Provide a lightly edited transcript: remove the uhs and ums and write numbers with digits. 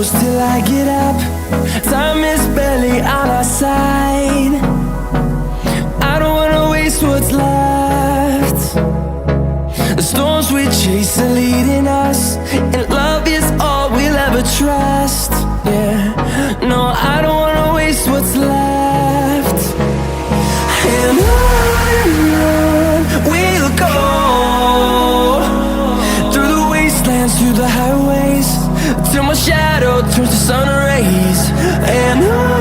close till I get up. Time is barely on our side. I don't wanna waste what's left. The storms we chase are leading us, and love is all we'll ever trust. Yeah, no, I don't wanna waste what's left. And on we'll go, through the wastelands, through the highways, till my shadow turns to sun rays. And on